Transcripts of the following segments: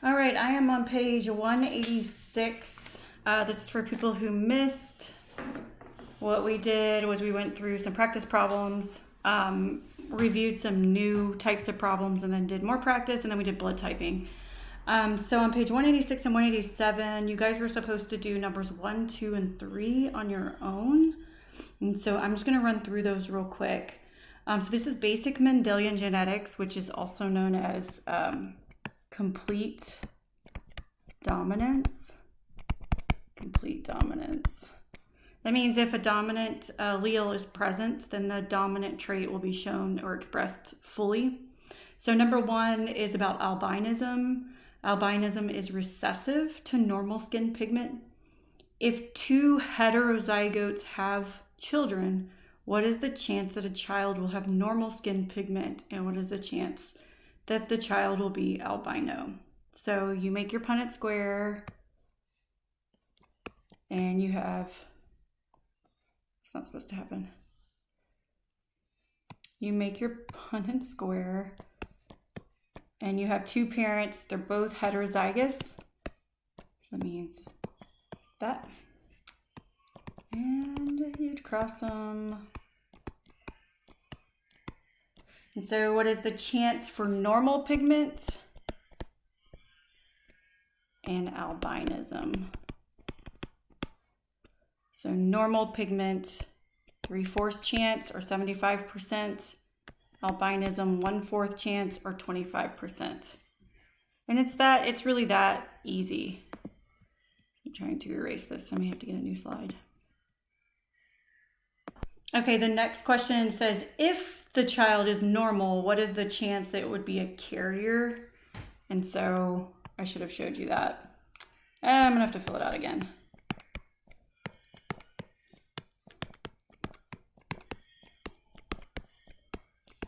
All right, I am on page 186. This is for people who missed. What we did was we went through some practice problems, reviewed some new types of problems, and then did more practice, and then we did blood typing. So on page 186 and 187, you guys were supposed to do numbers 1, 2, and 3 on your own. And so I'm just going to run through those real quick. So this is basic Mendelian genetics, which is also known as complete dominance. Complete dominance. That means if a dominant allele is present, then the dominant trait will be shown or expressed fully. So number 1 is about albinism. Albinism is recessive to normal skin pigment. If 2 heterozygotes have children, what is the chance that a child will have normal skin pigment, and what is the chance that the child will be albino? So you make your Punnett square, and you have, it's not supposed to happen. You make your Punnett square, and you have 2 parents. They're both heterozygous. So that means that. And you'd cross them. And so what is the chance for normal pigment and albinism? So normal pigment, 3/4 chance or 75%. Albinism, 1/4 chance or 25%. And it's really that easy. I'm trying to erase this. I may have to get a new slide. Okay, the next question says, if the child is normal, what is the chance that it would be a carrier? And so I should have showed you that. I'm gonna have to fill it out again.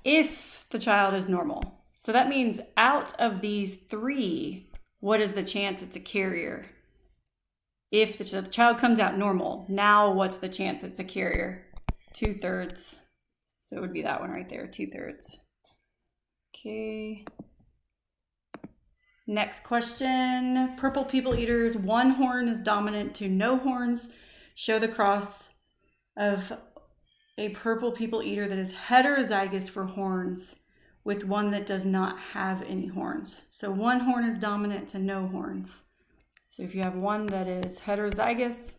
If the child is normal. So that means out of these 3, what is the chance it's a carrier? If the child comes out normal, now what's the chance it's a carrier? 2/3. So it would be that one right there, 2/3. Okay. Next question. Purple people eaters, 1 horn is dominant to no horns. Show the cross of a purple people eater that is heterozygous for horns with one that does not have any horns. So 1 horn is dominant to no horns. So if you have one that is heterozygous,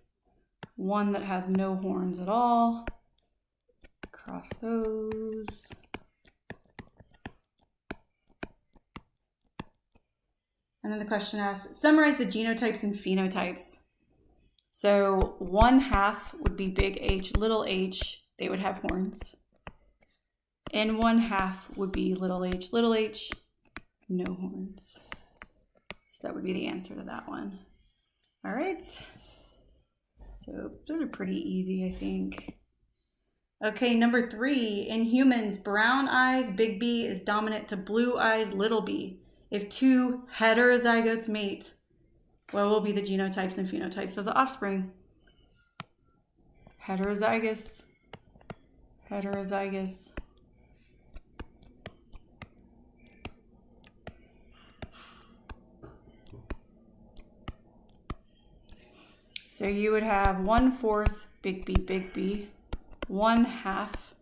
one that has no horns at all, cross those. And then the question asks, summarize the genotypes and phenotypes. So 1/2 would be big H, little h, they would have horns. And 1/2 would be little h, no horns. So that would be the answer to that one. All right. So those are pretty easy, I think. Okay, number 3, in humans, brown eyes, big B, is dominant to blue eyes, little b. If 2 heterozygotes mate, what will be the genotypes and phenotypes of the offspring? Heterozygous, heterozygous. So you would have 1/4 big B, 1/2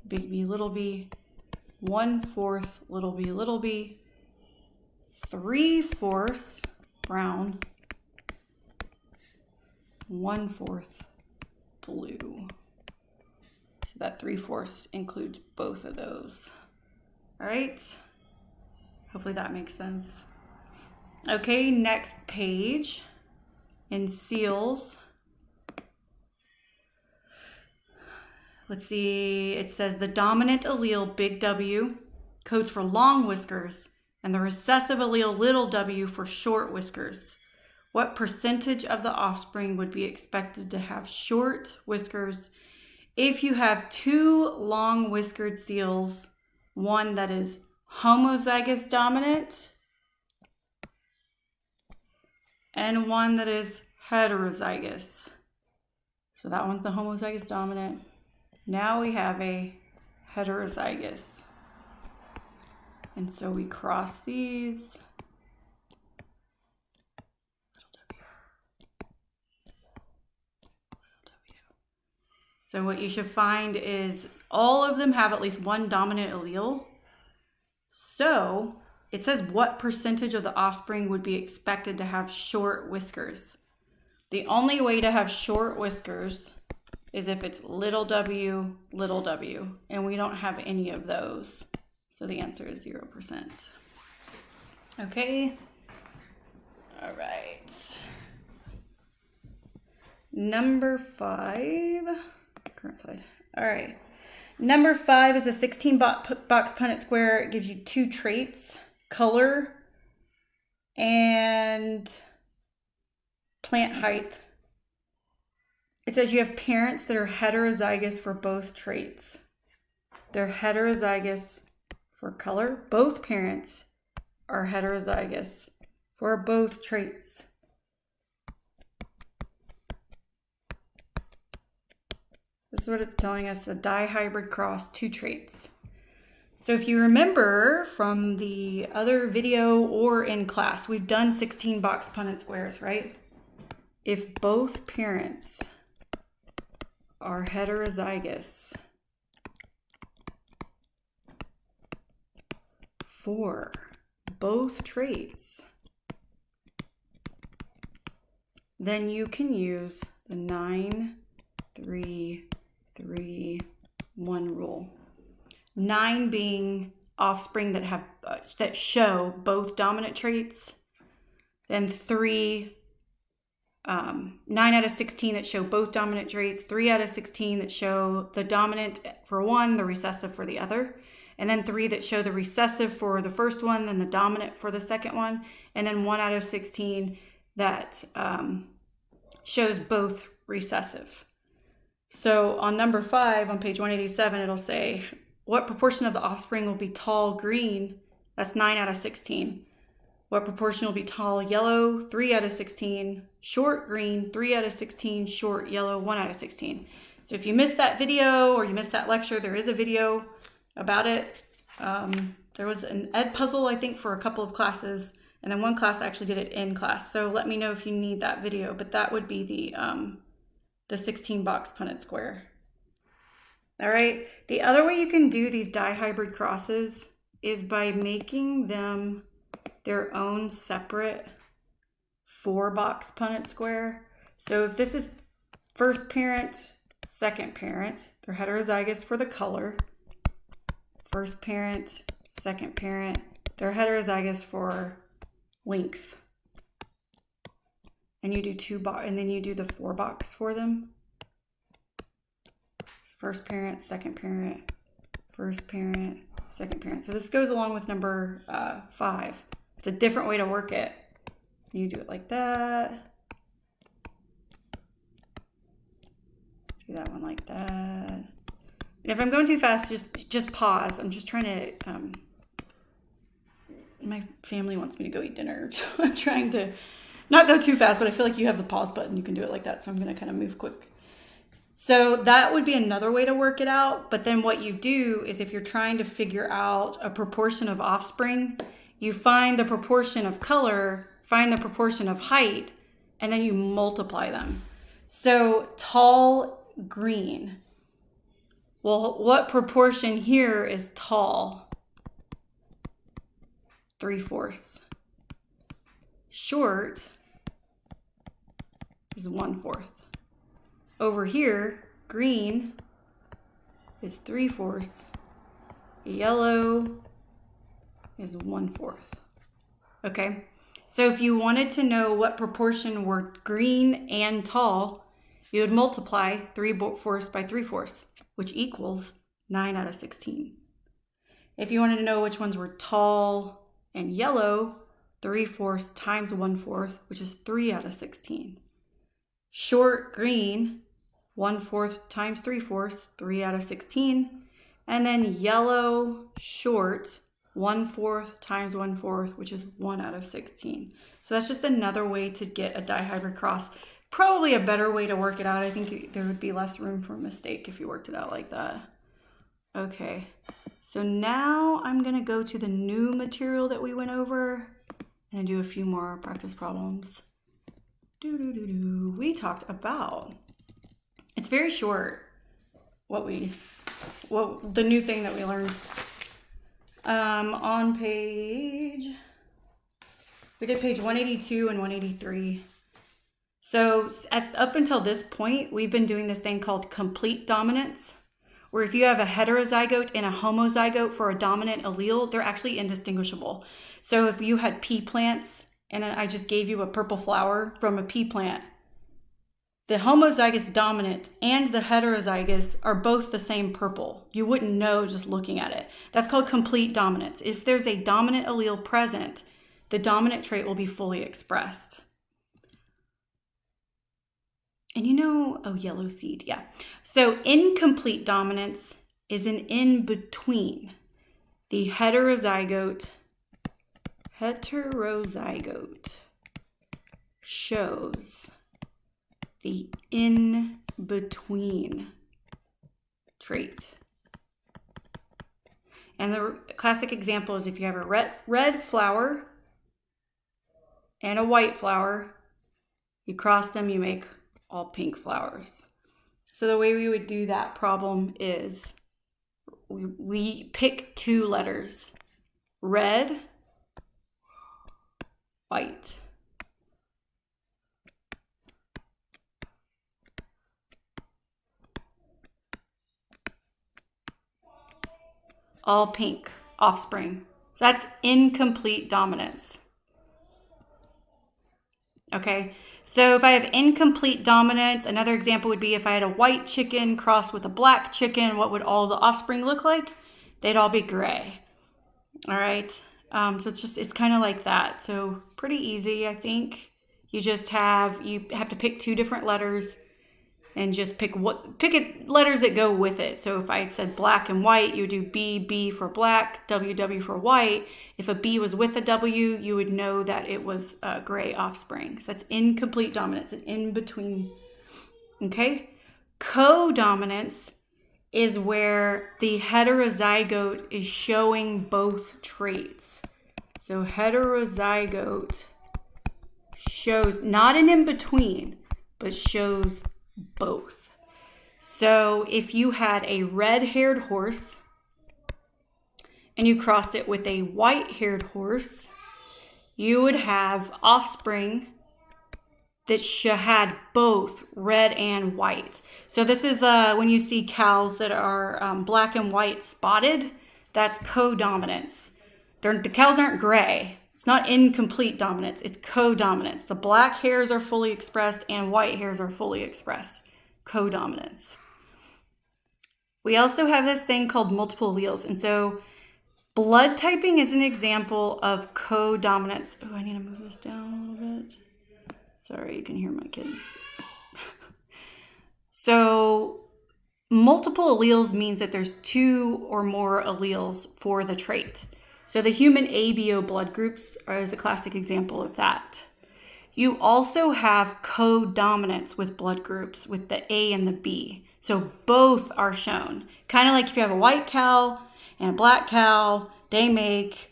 big B, 1/4 little b, 3/4 brown, 1/4 blue. So that 3/4 includes both of those. All right. Hopefully that makes sense. Okay, next page. In seals, let's see, it says the dominant allele, big W, codes for long whiskers, and the recessive allele, little w, for short whiskers. What percentage of the offspring would be expected to have short whiskers if you have 2 long whiskered seals, one that is homozygous dominant and one that is heterozygous? So that one's the homozygous dominant. Now we have a heterozygous. And so we cross these. So what you should find is all of them have at least one dominant allele. So it says what percentage of the offspring would be expected to have short whiskers. The only way to have short whiskers is if it's little w, and we don't have any of those. So the answer is 0%. Okay. All right. Number 5, current slide. All right. Number 5 is a 16 box Punnett square. It gives you 2 traits, color and plant height. It says you have parents that are heterozygous for both traits. They're heterozygous for color. Both parents are heterozygous for both traits. This is what it's telling us, a dihybrid cross, 2 traits. So if you remember from the other video or in class, we've done 16 box Punnett squares, right? If both parents are heterozygous for both traits, then you can use the 9-3-3-1 rule. 9 being offspring that have that show both dominant traits, then 3 9 out of 16 that show both dominant traits, 3 out of 16 that show the dominant for one, the recessive for the other, and then 3 that show the recessive for the first one, then the dominant for the second one, and then 1 out of 16 that shows both recessive. So on number 5 on page 187, it'll say, what proportion of the offspring will be tall green? That's 9 out of 16. What proportion will be tall yellow? 3 out of 16. Short green, 3 out of 16. Short yellow, 1 out of 16. So if you missed that video or you missed that lecture, there is a video about it. There was an ed puzzle, I think, for a couple of classes, and then one class actually did it in class. So let me know if you need that video, but that would be the 16 box Punnett square. All right. The other way you can do these dihybrid crosses is by making them their own separate 4 box Punnett square. So if this is first parent, second parent, they're heterozygous for the color. First parent, second parent, they're heterozygous for length. And you do 2 box, and then you do the 4 box for them. First parent, second parent, first parent, second parent. So this goes along with number 5. It's a different way to work it. You do it like that. Do that one like that. And if I'm going too fast, just pause. I'm just trying to, my family wants me to go eat dinner. So I'm trying to not go too fast, but I feel like you have the pause button. You can do it like that. So I'm going to kind of move quick. So that would be another way to work it out. But then what you do is if you're trying to figure out a proportion of offspring, you find the proportion of color, find the proportion of height, and then you multiply them. So tall green. Well, what proportion here is tall? 3/4. Short is 1/4. Over here, green is 3/4. Yellow is 1/4. Okay, so if you wanted to know what proportion were green and tall, you would multiply 3/4 by 3/4, which equals 9 out of 16. If you wanted to know which ones were tall and yellow, 3/4 times 1/4, which is 3 out of 16. Short green, 1/4 times 3/4, 3 out of 16. And then yellow short, 1/4 times 1/4, which is 1 out of 16. So that's just another way to get a dihybrid cross. Probably a better way to work it out. I think there would be less room for mistake if you worked it out like that. Okay, so now I'm gonna go to the new material that we went over and do a few more practice problems. We talked about, it's very short. the new thing that we learned. On page, we did page 182 and 183. So up until this point, we've been doing this thing called complete dominance, where if you have a heterozygote and a homozygote for a dominant allele, they're actually indistinguishable. So if you had pea plants and I just gave you a purple flower from a pea plant, the homozygous dominant and the heterozygous are both the same purple. You wouldn't know just looking at it. That's called complete dominance. If there's a dominant allele present, the dominant trait will be fully expressed. And yellow seed, yeah. So incomplete dominance is an in-between. The heterozygote shows the in-between trait. And the classic example is if you have a red flower and a white flower, you cross them, you make all pink flowers. So the way we would do that problem is we pick two letters, red, white. All pink offspring. So that's incomplete dominance. Okay, so if I have incomplete dominance, another example would be if I had a white chicken crossed with a black chicken, what would all the offspring look like? They'd all be gray. All right, so it's kind of like that. So pretty easy, I think. You have to pick two different letters and just pick letters that go with it. So if I said black and white, you would do B for black, W for white. If a B was with a W, you would know that it was a gray offspring. So that's incomplete dominance, an in-between. Okay? Co-dominance is where the heterozygote is showing both traits. So heterozygote shows not an in-between, but shows both. So if you had a red-haired horse and you crossed it with a white-haired horse, you would have offspring that had both red and white. So this is when you see cows that are black and white spotted, that's co-dominance. The cows aren't gray. It's not incomplete dominance, it's co-dominance. The black hairs are fully expressed and white hairs are fully expressed. Co-dominance. We also have this thing called multiple alleles. And so blood typing is an example of co-dominance. Oh, I need to move this down a little bit. Sorry, you can hear my kids. So multiple alleles means that there's two or more alleles for the trait. So the human ABO blood groups is a classic example of that. You also have co-dominance with blood groups with the A and the B. So both are shown. Kind of like if you have a white cow and a black cow, they make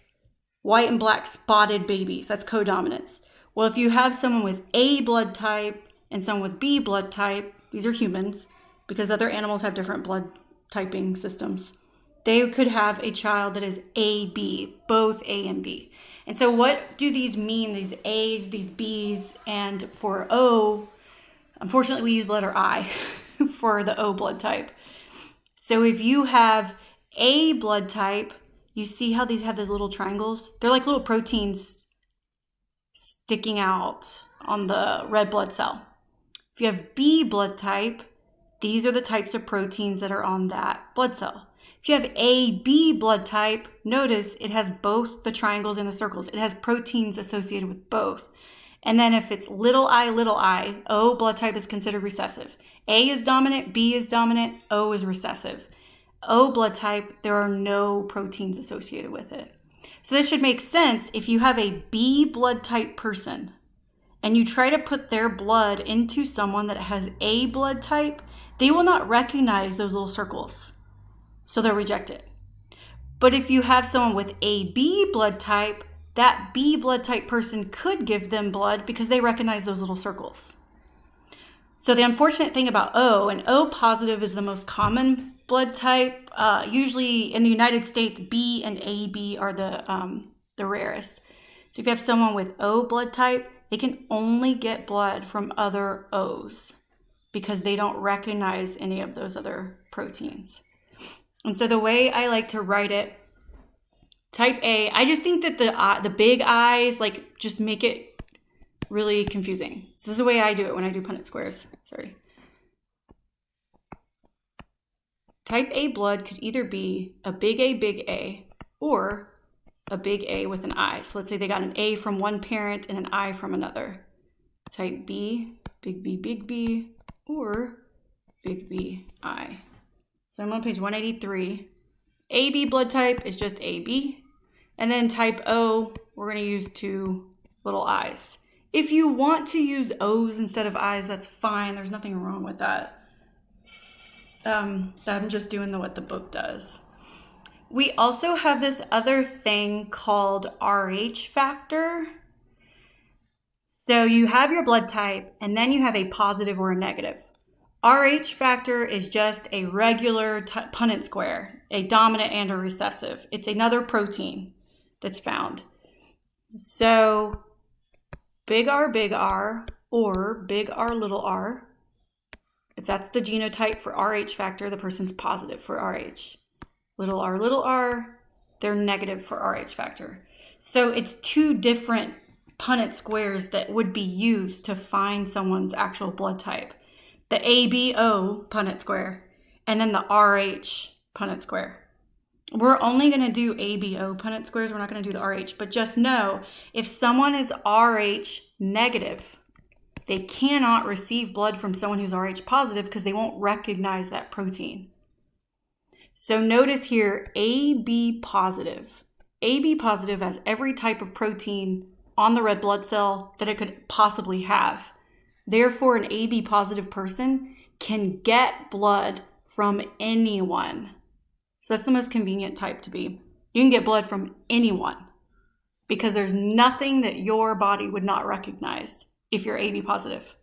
white and black spotted babies. That's co-dominance. Well, if you have someone with A blood type and someone with B blood type, these are humans because other animals have different blood typing systems. They could have a child that is AB, both A and B. And so what do these mean, these A's, these B's, and for O, unfortunately we use letter I for the O blood type. So if you have A blood type, you see how these have the little triangles? They're like little proteins sticking out on the red blood cell. If you have B blood type, these are the types of proteins that are on that blood cell. If you have AB blood type, notice it has both the triangles and the circles. It has proteins associated with both. And then if it's little I, O blood type is considered recessive. A is dominant, B is dominant, O is recessive. O blood type, there are no proteins associated with it. So this should make sense if you have a B blood type person and you try to put their blood into someone that has A blood type, they will not recognize those little circles. So they'll reject it. But if you have someone with AB blood type, that B blood type person could give them blood because they recognize those little circles. So the unfortunate thing about O, and O positive is the most common blood type. Usually in the United States, B and AB are the rarest. So if you have someone with O blood type, they can only get blood from other O's because they don't recognize any of those other proteins. And so the way I like to write it, type A, I just think that the big I's like just make it really confusing. So this is the way I do it when I do Punnett squares. Sorry. Type A blood could either be a big A, or a big A with an I. So let's say they got an A from one parent and an I from another. Type B, big B, or big B, I. So I'm on page 183. AB blood type is just AB. And then type O, we're going to use 2 little I's. If you want to use O's instead of I's, that's fine. There's nothing wrong with that. I'm just doing what the book does. We also have this other thing called RH factor. So you have your blood type, and then you have a positive or a negative. RH factor is just a regular Punnett square, a dominant and a recessive. It's another protein that's found. So big R, or big R, little r. If that's the genotype for RH factor, the person's positive for RH. Little r, they're negative for RH factor. So it's 2 different Punnett squares that would be used to find someone's actual blood type. The ABO Punnett square, and then the RH Punnett square. We're only going to do ABO Punnett squares. We're not going to do the RH, but just know if someone is RH negative, they cannot receive blood from someone who's RH positive because they won't recognize that protein. So notice here, AB positive. AB positive has every type of protein on the red blood cell that it could possibly have. Therefore, an AB positive person can get blood from anyone. So that's the most convenient type to be. You can get blood from anyone because there's nothing that your body would not recognize if you're AB positive.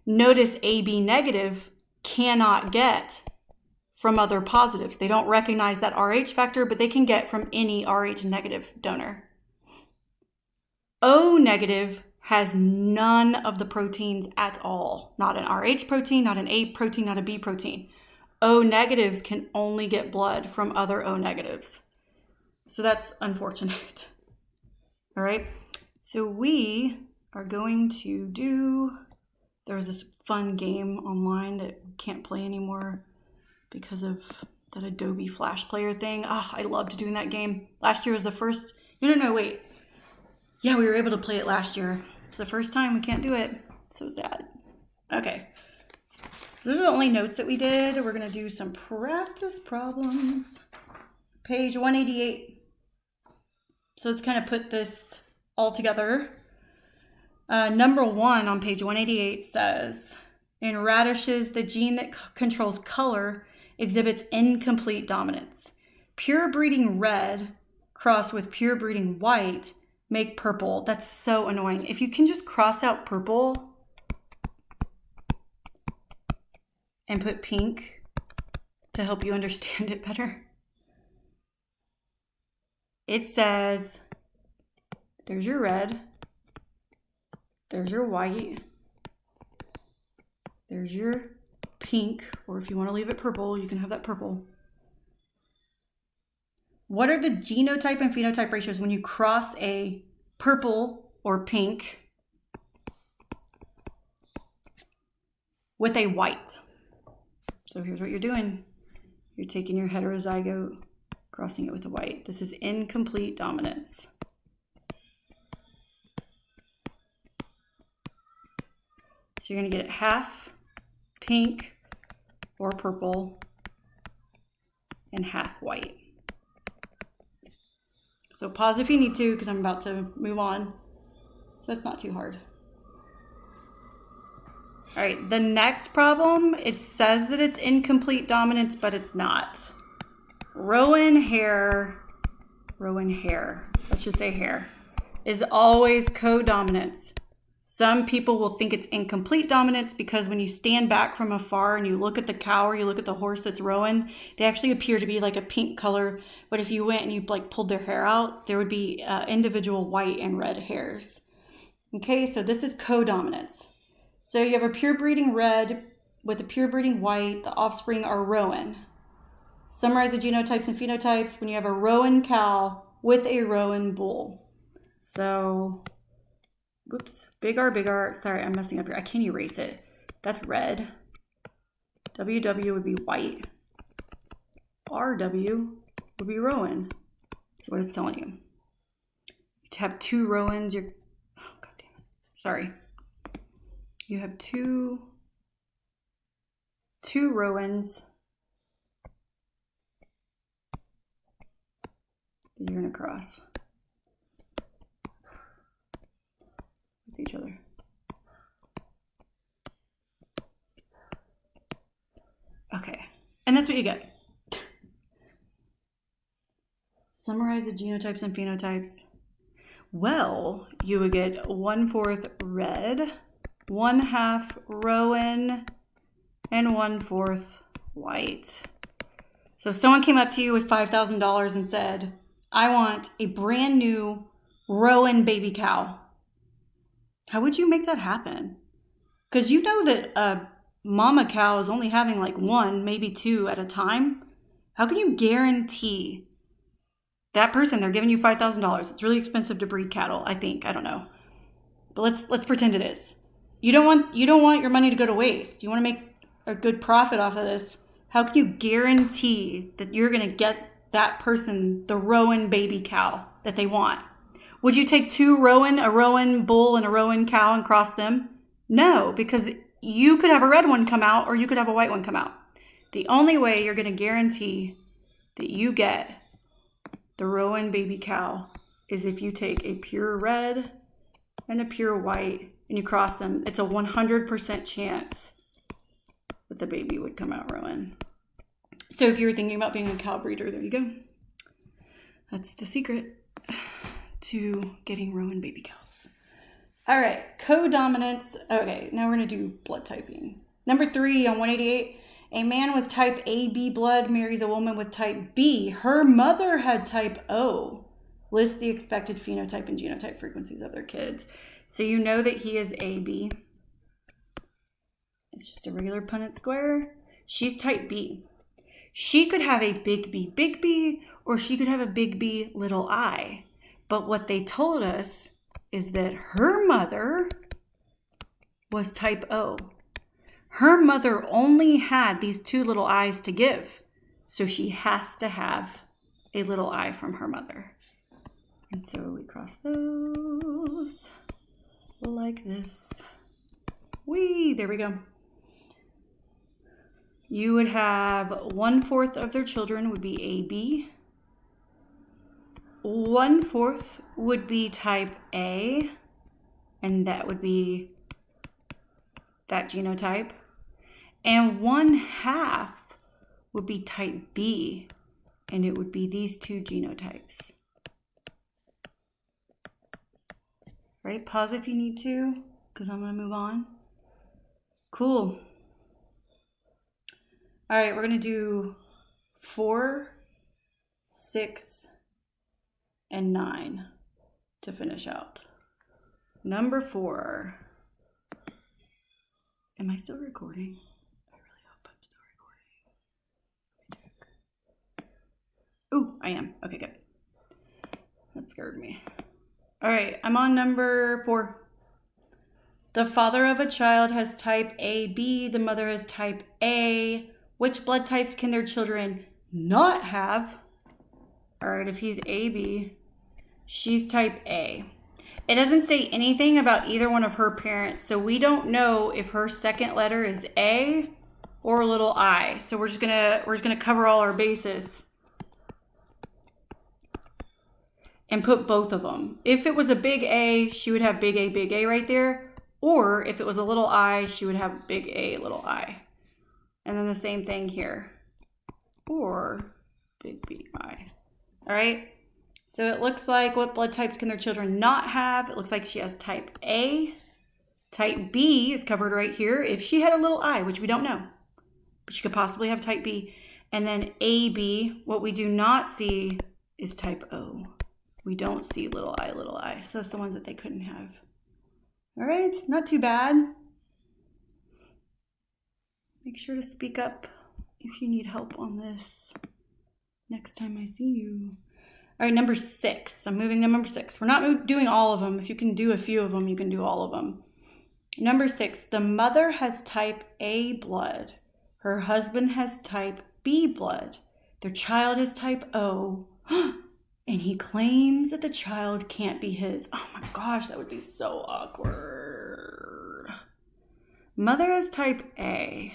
Notice AB negative cannot get from other positives. They don't recognize that RH factor, but they can get from any RH negative donor. O negative has none of the proteins at all. Not an RH protein, not an A protein, not a B protein. O negatives can only get blood from other O negatives. So that's unfortunate. All right. So we are going to do, there's this fun game online that can't play anymore because of that Adobe Flash Player thing. I loved doing that game. Last year was the first, no, wait. Yeah, we were able to play it last year. It's the first time we can't do it. So sad. Okay. Those are the only notes that we did. We're going to do some practice problems. Page 188. So let's kind of put this all together. Number 1 on page 188 says, in radishes, the gene that controls color exhibits incomplete dominance. Pure breeding red crossed with pure breeding white make purple. That's so annoying. If you can just cross out purple and put pink to help you understand it better. It says, there's your red, there's your white, there's your pink, or if you want to leave it purple, you can have that purple. What are the genotype and phenotype ratios when you cross a purple or pink with a white? So here's what you're doing. You're taking your heterozygote, crossing it with a white. This is incomplete dominance. So you're going to get it half pink or purple and half white. So pause if you need to because I'm about to move on. So that's not too hard. All right, the next problem, it says that it's incomplete dominance, but it's not. Rowan hair, let's just say hair, is always co-dominance. Some people will think it's incomplete dominance because when you stand back from afar and you look at the cow or you look at the horse that's rowing, they actually appear to be like a pink color. But if you went and you like pulled their hair out, there would be individual white and red hairs. Okay, so this is co-dominance. So you have a pure breeding red with a pure breeding white. The offspring are rowan. Summarize the genotypes and phenotypes when you have a rowan cow with a rowan bull. So... Whoops, big R, sorry, I'm messing up here. I can't erase it. That's red. WW would be white. RW would be rowan. That's what it's telling you. To have two rowans, oh, God damn it. Sorry. You have two rowans that you're gonna cross each other. Okay, and that's what you get. Summarize the genotypes and phenotypes. Well, you would get 1/4 red, 1/2 rowan, and 1/4 white. So if someone came up to you with $5,000 and said, I want a brand new rowan baby cow, how would you make that happen? Because you know that a mama cow is only having like one, maybe two at a time. How can you guarantee that person, they're giving you $5,000? It's really expensive to breed cattle, I think. I don't know. But let's pretend it is. You don't want your money to go to waste. You want to make a good profit off of this. How can you guarantee that you're going to get that person the rowan baby cow that they want? Would you take a rowan bull and a rowan cow and cross them? No, because you could have a red one come out or you could have a white one come out. The only way you're going to guarantee that you get the rowan baby cow is if you take a pure red and a pure white and you cross them. It's a 100% chance that the baby would come out rowan. So if you were thinking about being a cow breeder, there you go. That's the secret to getting rowan baby cows. All right, co-dominance. Okay, now we're going to do blood typing. Number 3 on 188, a man with type AB blood marries a woman with type B. Her mother had type O. List the expected phenotype and genotype frequencies of their kids. So you know that he is AB. It's just a regular Punnett square. She's type B. She could have a big B, or she could have a big B, little I. But what they told us is that her mother was type O. Her mother only had these 2 little I's to give. So she has to have a little I from her mother. And so we cross those like this. Whee, there we go. You would have 1/4 of their children would be AB. 1/4 would be type A, and that would be that genotype. And 1/2 would be type B, and it would be these 2 genotypes. Right? Pause if you need to, because I'm going to move on. Cool. All right, we're going to do 4, 6, and 9 to finish out. Number 4. Am I still recording? I really hope I'm still recording. Ooh, I am. Okay, good. That scared me. All right, I'm on number 4. The father of a child has type AB. The mother has type A. Which blood types can their children not have? All right, if he's AB, she's type A. It doesn't say anything about either one of her parents, so we don't know if her second letter is A or a little I. So we're just gonna cover all our bases and put both of them. If it was a big A, she would have big A right there. Or if it was a little I, she would have big A, little I. And then the same thing here. Or big B, I. All right. So it looks like what blood types can their children not have? It looks like she has type A. Type B is covered right here if she had a little I, which we don't know. But she could possibly have type B. And then AB, what we do not see is type O. We don't see little I. So that's the ones that they couldn't have. All right, not too bad. Make sure to speak up if you need help on this next time I see you. All right, number 6. I'm moving to number 6. We're not doing all of them. If you can do a few of them, you can do all of them. Number 6, the mother has type A blood. Her husband has type B blood. Their child is type O. And he claims that the child can't be his. Oh my gosh, that would be so awkward. Mother is type A.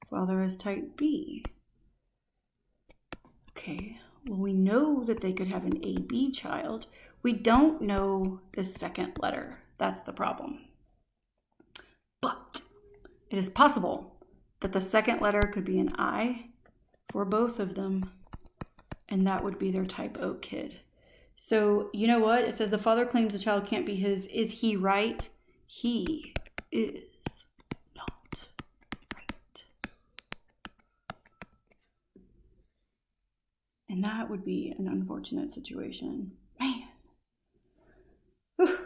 Father is type B. Okay, well, we know that they could have an AB child. We don't know the second letter. That's the problem. But it is possible that the second letter could be an I for both of them, and that would be their type O kid. So you know what? It says the father claims the child can't be his. Is he right? He is not right. And that would be an unfortunate situation. Man. Whew.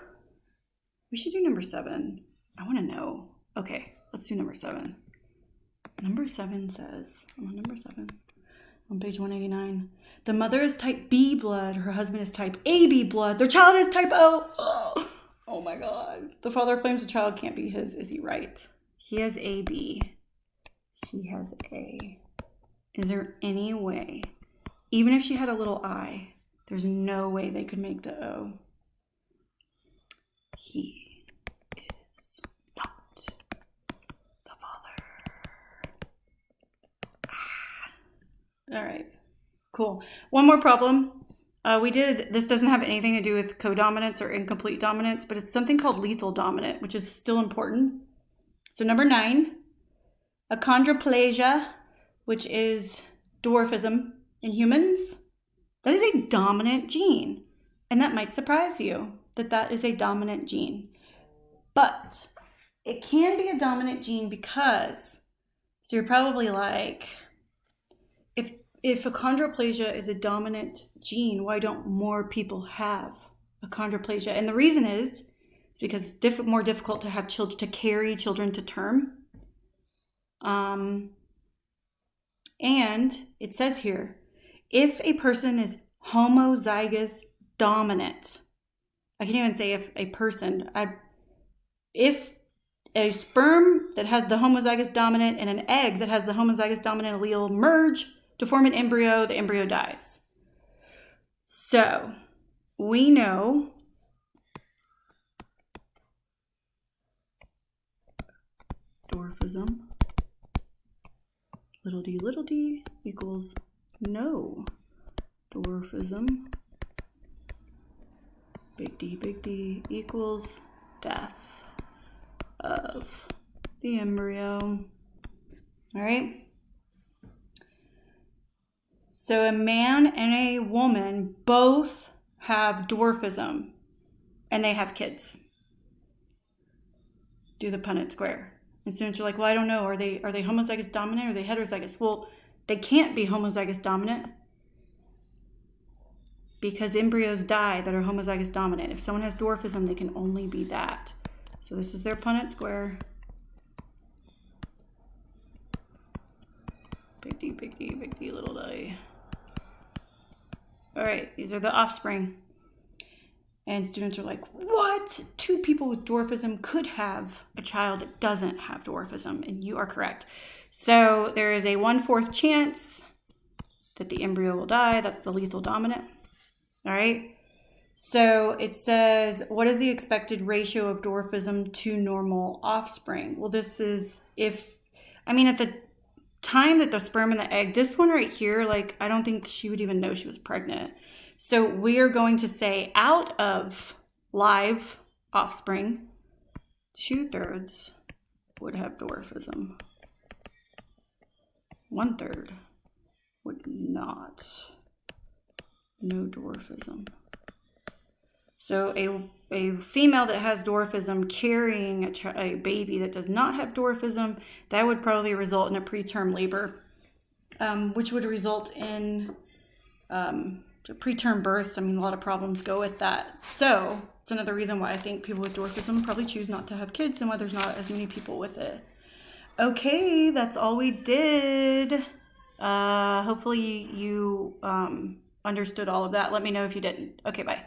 We should do number 7. I want to know. Okay, let's do number 7. Number 7 says, I'm on number 7, on page 189. The mother is type B blood. Her husband is type AB blood. Their child is type O. Oh my God. The father claims the child can't be his. Is he right? He has AB. She has A. Is there any way, even if she had a little I, there's no way they could make the O? He is not the father. All right, cool. One more problem. This doesn't have anything to do with codominance or incomplete dominance, but it's something called lethal dominant, which is still important. So number 9, achondroplasia, which is dwarfism in humans. That is a dominant gene. And that might surprise you that that is a dominant gene. But it can be a dominant gene because, so you're probably like, if achondroplasia is a dominant gene, why don't more people have achondroplasia? And the reason is because it's more difficult to have children, to carry children to term. And it says here, if a person is homozygous dominant, I can't even say if a person, if a sperm that has the homozygous dominant and an egg that has the homozygous dominant allele merge to form an embryo, the embryo dies. So we know dwarfism, little d equals no dwarfism, big D equals death of the embryo. All right. So a man and a woman both have dwarfism and they have kids. Do the Punnett square. And students are like, well, I don't know. Are they homozygous dominant or are they heterozygous? Well, they can't be homozygous dominant because embryos die that are homozygous dominant. If someone has dwarfism, they can only be that. So this is their Punnett square. Big D, little d. All right, these are the offspring. And students are like, what? 2 people with dwarfism could have a child that doesn't have dwarfism. And you are correct. So there is a 1/4 chance that the embryo will die. That's the lethal dominant. All right. So it says, what is the expected ratio of dwarfism to normal offspring? Well, this is at the time that the sperm and the egg, this one right here, like, I don't think she would even know she was pregnant. So we are going to say out of live offspring, 2/3 would have dwarfism. 1/3 would not. No dwarfism. So a female that has dwarfism carrying a baby that does not have dwarfism, that would probably result in a preterm labor, which would result in preterm births. I mean, a lot of problems go with that. So it's another reason why I think people with dwarfism probably choose not to have kids and why there's not as many people with it. Okay, that's all we did. Hopefully you understood all of that. Let me know if you didn't. Okay, bye.